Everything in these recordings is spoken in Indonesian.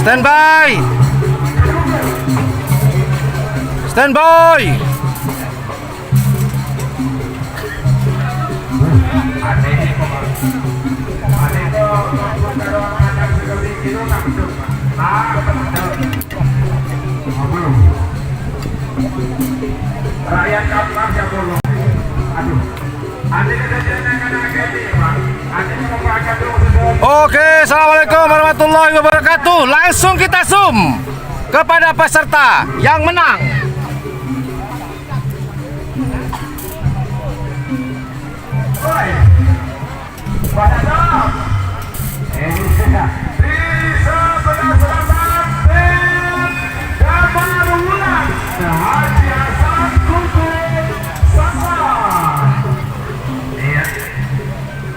Standby. Standby. Rakyat kampung yang belum. Aduh. Oke, assalamualaikum warahmatullahi wabarakatuh. Langsung kita zoom kepada peserta yang menang.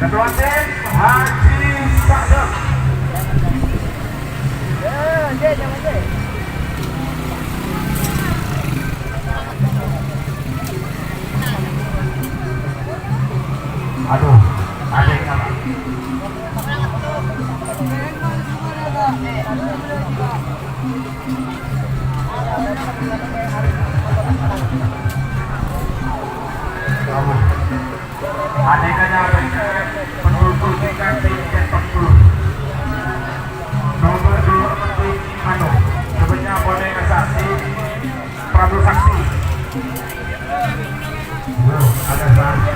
Ketua tim Haji Sakdem. Aduh, ada yang kalah. Adekanya penduduk ganti cetak dulu. Nomor 2 penting Anu, sebenarnya boleh saksi Prabu Saksi. Ada saksi.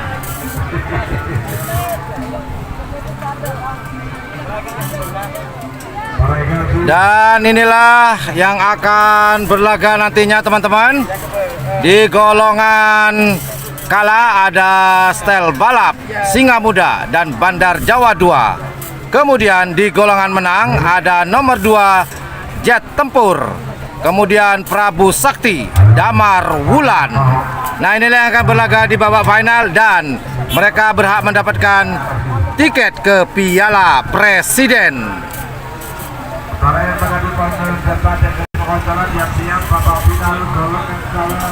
Dan inilah yang akan berlaga nantinya teman-teman. Di golongan kala ada Stel Balap, Singa Muda, dan Bandar Jawa 2. Kemudian di golongan menang ada nomor 2 Jet Tempur, kemudian Prabu Sakti, Damar Wulan. Nah, inilah yang akan berlaga di babak final dan mereka berhak mendapatkan tiket ke Piala Presiden. Para yang mengadu partner debat dan pengontrolan siap-siap babak final golongan kala.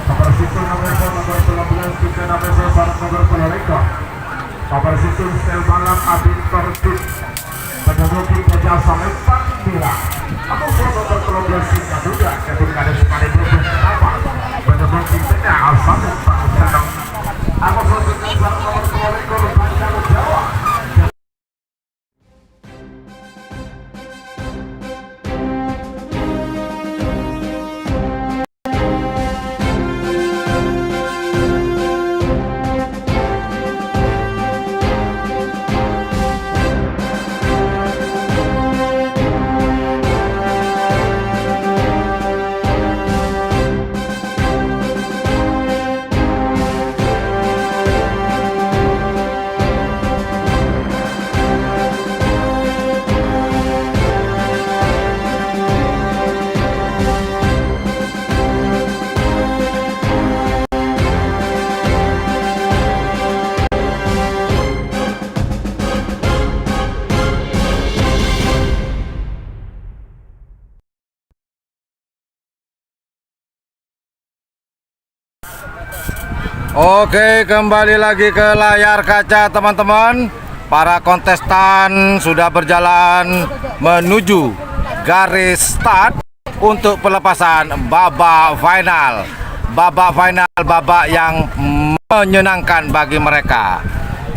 Nomor situ nomor 19 juga nomor 1 nomor Pulau. Nomor situ Stel Balap Abin Tortut menduduki Gajah Salempan Bila. Nomor 2 nomor Pulau Singa Muda ketika ada sekali duduk kenapa menduduki tengah Salempan Sedang. Nomor 1 nomor Pulau Bandar Jawa. Oke, kembali lagi ke layar kaca teman-teman. Para kontestan sudah berjalan menuju garis start untuk pelepasan babak final. Babak final, babak yang menyenangkan bagi mereka,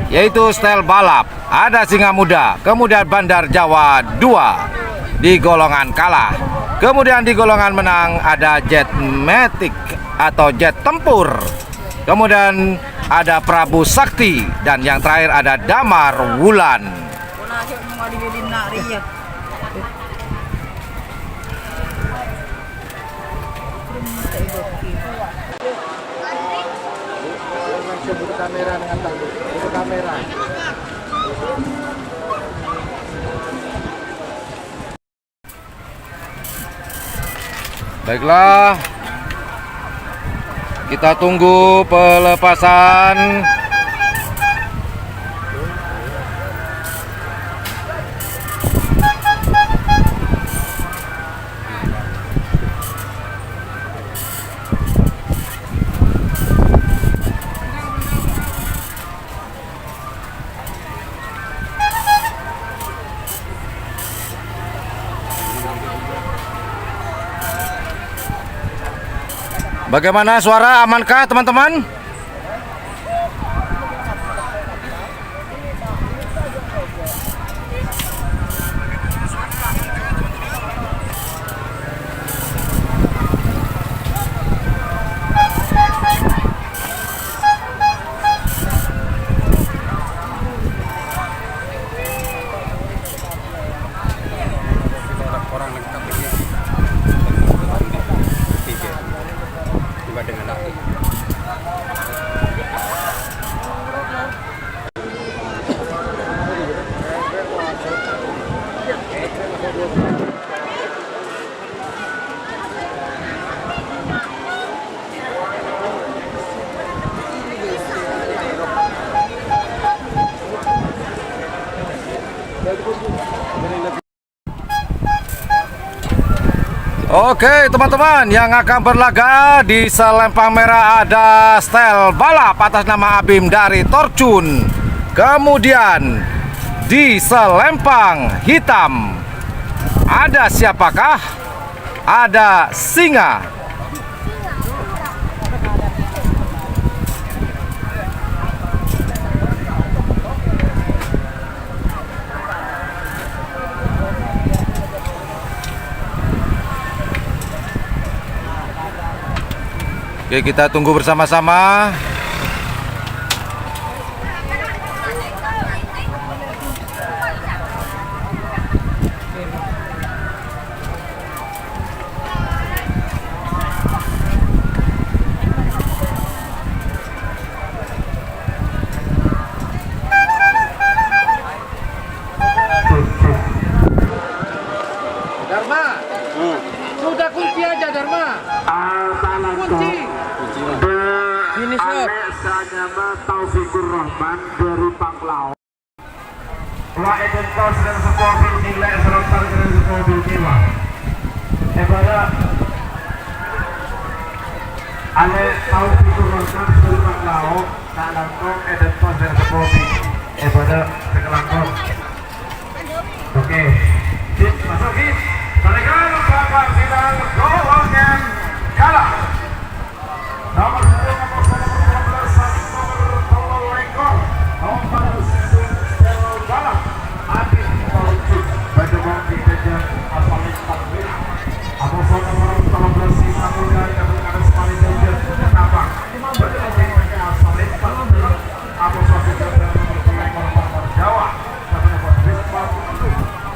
yaitu Stel Balap, ada Singa Muda, kemudian Bandar Jawa 2 di golongan kalah. Kemudian di golongan menang ada Jet Matic atau Jet Tempur. Kemudian ada Prabu Sakti dan yang terakhir ada Damar Wulan. Kamera dengan tangan, kamera. Baiklah, kita tunggu pelepasan. Bagaimana suara, amankah teman-teman? Orang lengkap ini tiga juga dengan lagi. Oke teman-teman, yang akan berlaga di selempang merah ada Style Balap atas nama Abim dari Torchun. Kemudian di selempang hitam ada siapakah? Ada Singa. Oke, kita tunggu bersama-sama. Dharma, sudah kunci aja Dharma. Kunci. Alexanyama Taufikur Rahman dari Panglau. Wa eden kos dan sekobil nilai serentak dan sekobil jiwa. Kepada Ale Taufikur Rahman dari Panglau, tak langkong eden kos dan sekobil. Kepada sekelangkong. Oke, hit masuk hit. Mereka babak final golongan kalah. Nomor 10 nomor 12 nomor tolol lekor nomor Style Balap Abim Torchun Bademong dikejar Apalit Takbir Amoson nomor 13 Sisa Muda yang ada Spali Danger Kenapa? Bademong dikejar Apalit Takbir Amoson dikejar nomor lekor nomor Jawa Satu nomor Bisma Putri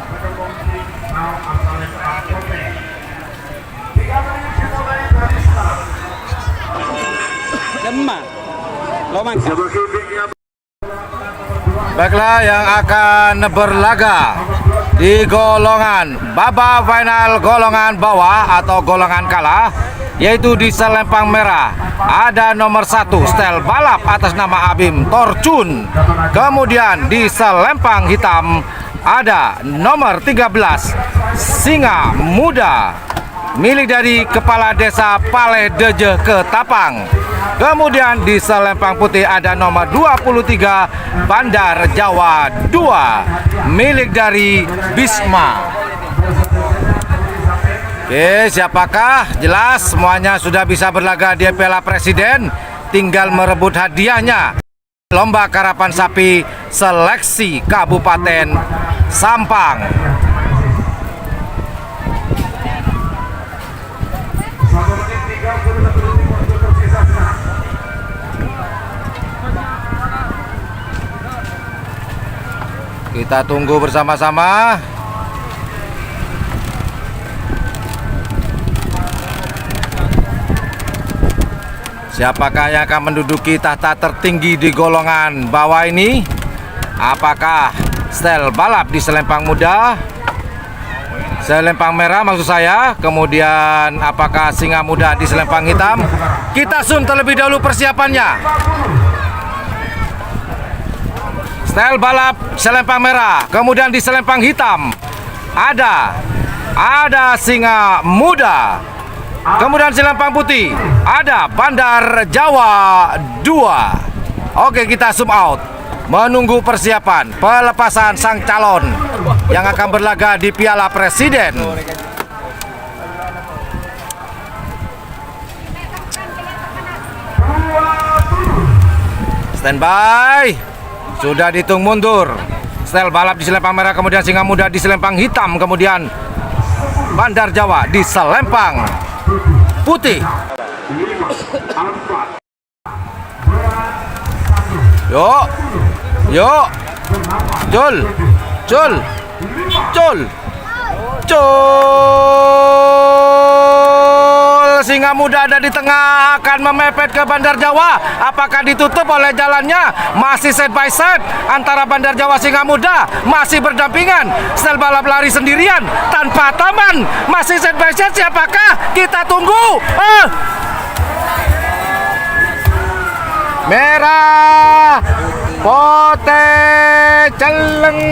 Bademong dikejar Apalit Takbir 3 menit dimulai dari start. Lemah, lo mangkap. Baiklah, yang akan berlaga di golongan babak final golongan bawah atau golongan kalah, yaitu di selempang merah ada nomor 1 Style Balap atas nama Abim Torchun. Kemudian di selempang hitam ada nomor 13 Singa Muda milik dari Kepala Desa Paleh Deje Ketapang. Kemudian di selempang putih ada nomor 23 Bandar Jawa 2 milik dari Bisma. Oke, siapakah? Jelas semuanya sudah bisa berlaga di Piala Presiden, tinggal merebut hadiahnya. Lomba karapan sapi seleksi Kabupaten Sampang. Kita tunggu bersama-sama. Siapakah yang akan menduduki tahta tertinggi di golongan bawah ini? Apakah Style Balap di selempang muda, selempang merah maksud saya, kemudian apakah Singa Muda di selempang hitam? Kita zoom terlebih dahulu persiapannya. Style Balap selempang merah, kemudian di selempang hitam ada Singa Muda, kemudian selempang putih ada Bandar Jawa 2. Oke, kita zoom out menunggu persiapan pelepasan sang calon yang akan berlaga di Piala Presiden. Standby. Sudah dihitung mundur. Sel balap di selempang merah, kemudian Singa Muda di selempang hitam, kemudian Bandar Jawa di selempang putih. Yuk, yuk, Jul, Jul, Jul, Singa Muda ada di tengah, akan memepet ke Bandar Jawa. Apakah ditutup oleh jalannya? Masih side by side antara Bandar Jawa Singa Muda, masih berdampingan. Sel balap lari sendirian tanpa taman, masih side by side. Siapakah? Kita tunggu. Merah Pote Celeng.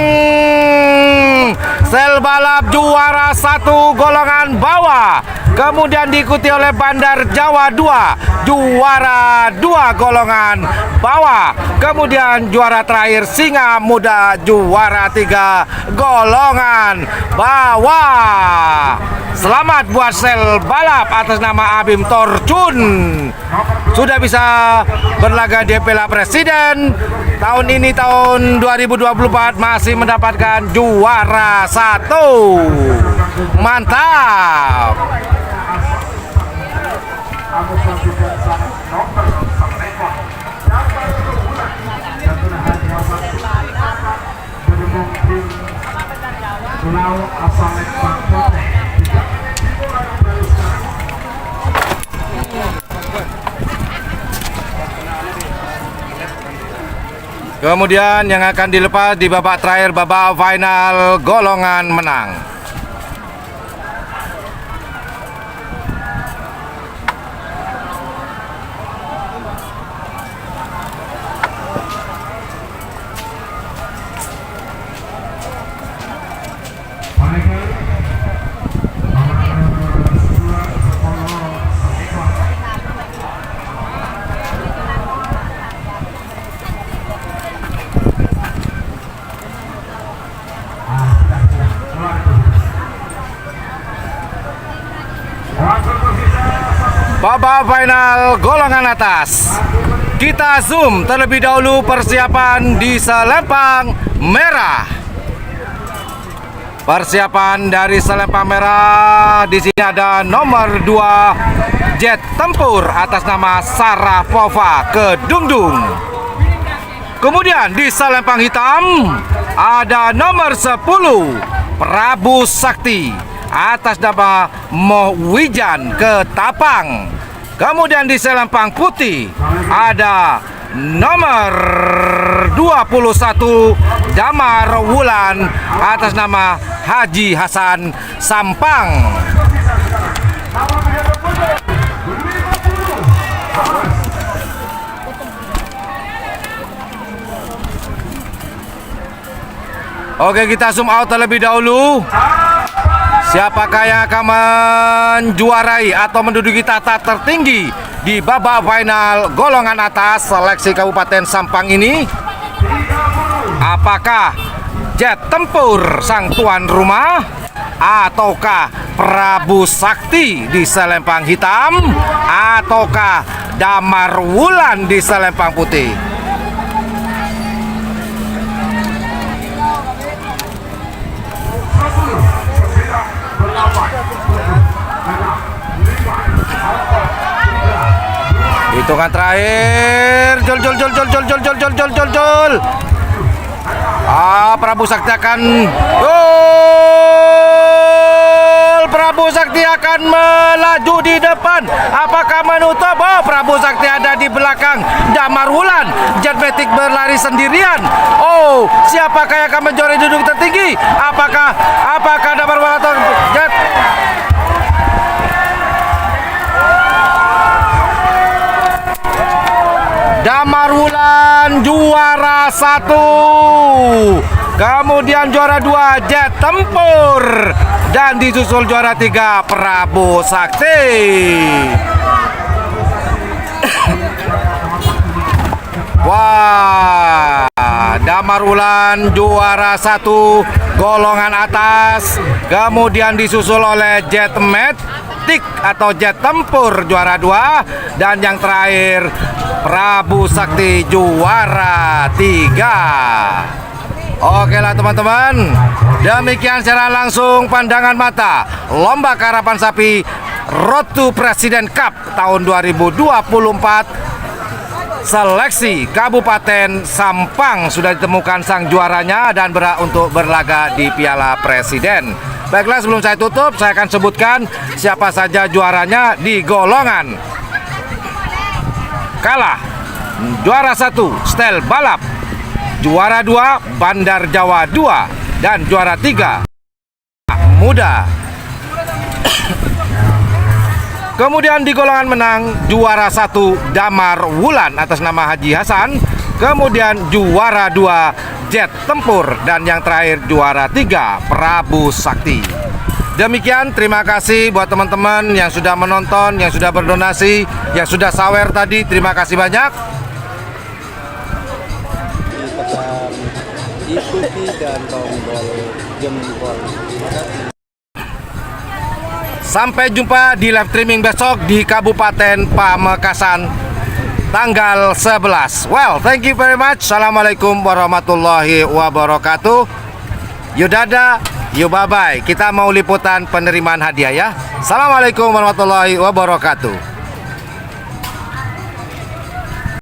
Sel balap juara 1 golongan bawah, kemudian diikuti oleh Bandar Jawa 2 juara 2 golongan bawah, kemudian juara terakhir Singa Muda juara 3 golongan bawah. Selamat buat sel balap atas nama Abim Torjun, sudah bisa berlaga di Piala Presiden. Tahun ini tahun 2024 masih mendapatkan juara 1. Mantap. Kemudian yang akan dilepas di babak terakhir, babak final golongan menang. Babak final golongan atas. Kita zoom terlebih dahulu persiapan di selempang merah. Persiapan dari selempang merah, di sini ada nomor 2 Jet Tempur atas nama Sarafova Kedungdung. Kemudian di selempang hitam ada nomor 10 Prabu Sakti atas nama Mohwijan Ketapang. Kemudian di selempang putih ada nomor 21 Damar Wulan atas nama Haji Hasan Sampang. Oke, kita zoom out terlebih dahulu. Siapakah yang akan menjuarai atau menduduki tahta tertinggi di babak final golongan atas seleksi Kabupaten Sampang ini? Apakah Jet Tempur sang tuan rumah, ataukah Prabu Sakti di selempang hitam, ataukah Damar Wulan di selempang putih? Hitungan terakhir. Jol. Prabu Sakti akan gol. Prabu Sakti akan melaju di depan. Apakah menutup? Prabu Sakti ada di belakang Damar Wulan. Jet Matic berlari sendirian. Siapakah yang akan menjuarai duduk tertinggi? Apakah Damar Wulan atau Jet? Damar Wulan juara 1, kemudian juara 2 Jet Tempur, dan disusul juara 3 Prabu Sakti. Wah, Damar Wulan juara 1 golongan atas, kemudian disusul oleh Jet Met Tik atau jet tempur juara 2, dan yang terakhir Prabu Sakti juara 3. Oke lah teman-teman, demikian secara langsung pandangan mata lomba karapan sapi Road to Presiden Cup tahun 2024. Seleksi Kabupaten Sampang sudah ditemukan sang juaranya dan berhak untuk berlaga di Piala Presiden. Baiklah, sebelum saya tutup, saya akan sebutkan siapa saja juaranya di golongan kalah. Juara 1 Stel Balap, juara 2 Bandar Jawa 2, dan juara 3 Muda. Kemudian di golongan menang, juara 1 Damar Wulan atas nama Haji Hasan. Kemudian juara 2 Jet Tempur, dan yang terakhir juara 3 Prabu Sakti. Demikian, terima kasih buat teman-teman yang sudah menonton, yang sudah berdonasi, yang sudah sawer tadi. Terima kasih banyak. Tekan ikuti dan tombol jempol. Sampai jumpa di live streaming besok di Kabupaten Pamekasan tanggal 11. Well, thank you very much. Assalamualaikum warahmatullahi wabarakatuh. Yudada, yuk bye-bye. Kita mau liputan penerimaan hadiah ya. Assalamualaikum warahmatullahi wabarakatuh.